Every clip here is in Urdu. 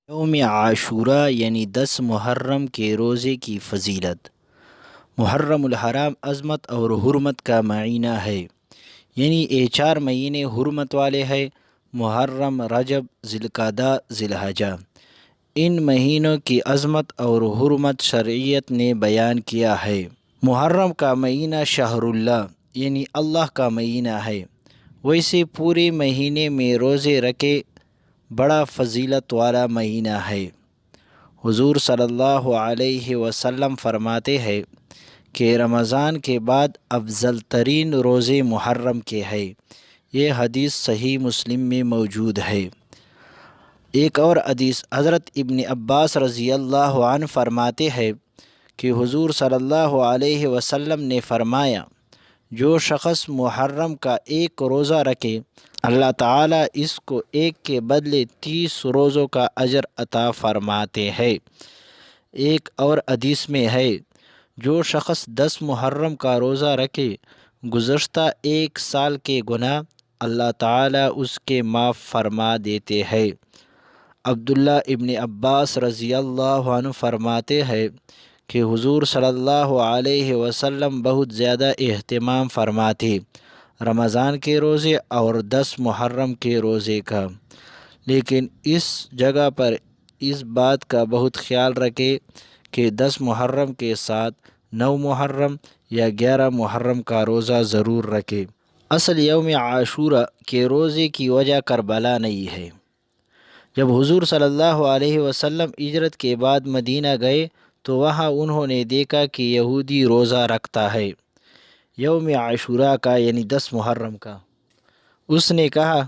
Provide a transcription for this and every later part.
یوم عاشورہ یعنی 10 محرم کے روزے کی فضیلت۔ محرم الحرام عظمت اور حرمت کا معنی ہے، یعنی یہ 4 مہینے حرمت والے ہیں: محرم، رجب، ذی القعدہ، ذی الحجہ۔ ان مہینوں کی عظمت اور حرمت شریعت نے بیان کیا ہے۔ محرم کا مہینہ شہر اللہ یعنی اللہ کا مہینہ ہے، ویسے پورے مہینے میں روزے رکھے بڑا فضیلت والا مہینہ ہے۔ حضور صلی اللہ علیہ وسلم فرماتے ہیں کہ رمضان کے بعد افضل ترین روزے محرم کے ہیں۔ یہ حدیث صحیح مسلم میں موجود ہے۔ ایک اور حدیث حضرت ابن عباس رضی اللہ عنہ فرماتے ہیں کہ حضور صلی اللہ علیہ وسلم نے فرمایا، جو شخص محرم کا ایک روزہ رکھے اللہ تعالیٰ اس کو ایک کے بدلے 30 روزوں کا اجر عطا فرماتے ہیں۔ ایک اور حدیث میں ہے، جو شخص 10 محرم کا روزہ رکھے گزشتہ ایک سال کے گناہ اللہ تعالیٰ اس کے معاف فرما دیتے ہیں۔ عبداللہ ابن عباس رضی اللہ عنہ فرماتے ہیں کہ حضور صلی اللہ علیہ وسلم بہت زیادہ اہتمام فرماتے رمضان کے روزے اور 10 محرم کے روزے کا، لیکن اس جگہ پر اس بات کا بہت خیال رکھے کہ 10 محرم کے ساتھ 9 محرم یا 11 محرم کا روزہ ضرور رکھے۔ اصل یوم عاشورہ کے روزے کی وجہ کربلا نہیں ہے۔ جب حضور صلی اللہ علیہ وسلم ہجرت کے بعد مدینہ گئے تو وہاں انہوں نے دیکھا کہ یہودی روزہ رکھتا ہے یوم عاشورہ کا یعنی 10 محرم کا۔ اس نے کہا،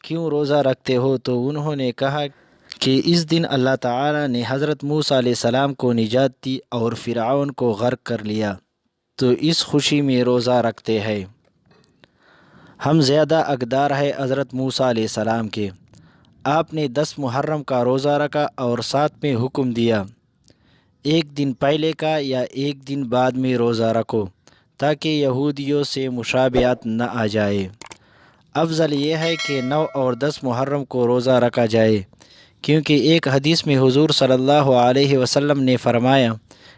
کیوں روزہ رکھتے ہو؟ تو انہوں نے کہا کہ اس دن اللہ تعالیٰ نے حضرت موسیٰ علیہ السلام کو نجات دی اور فرعون کو غرق کر لیا، تو اس خوشی میں روزہ رکھتے ہیں۔ ہم زیادہ حقدار ہیں حضرت موسیٰ علیہ السلام کے۔ آپ نے 10 محرم کا روزہ رکھا اور ساتھ میں حکم دیا، ایک دن پہلے کا یا ایک دن بعد میں روزہ رکھو تاکہ یہودیوں سے مشابہت نہ آ جائے۔ افضل یہ ہے کہ 9 اور 10 محرم کو روزہ رکھا جائے، کیونکہ ایک حدیث میں حضور صلی اللہ علیہ وسلم نے فرمایا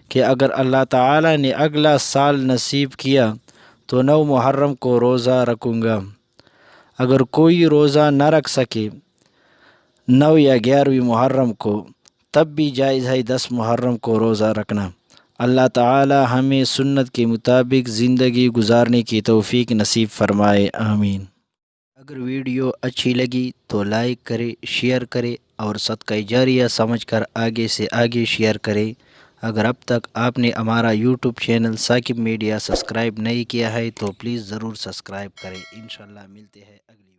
کہ اگر اللہ تعالیٰ نے اگلا سال نصیب کیا تو 9 محرم کو روزہ رکھوں گا۔ اگر کوئی روزہ نہ رکھ سکے 9 یا 11 محرم کو، تب بھی جائز ہے 10 محرم کو روزہ رکھنا۔ اللہ تعالی ہمیں سنت کے مطابق زندگی گزارنے کی توفیق نصیب فرمائے، آمین۔ اگر ویڈیو اچھی لگی تو لائک کرے، شیئر کرے اور صدقہ جاریہ سمجھ کر آگے سے آگے شیئر کرے۔ اگر اب تک آپ نے ہمارا YouTube channel Saqib media subscribe نہیں کیا ہے تو پلیز ضرور سبسکرائب کریں۔ انشاءاللہ ملتے ہیں اگلی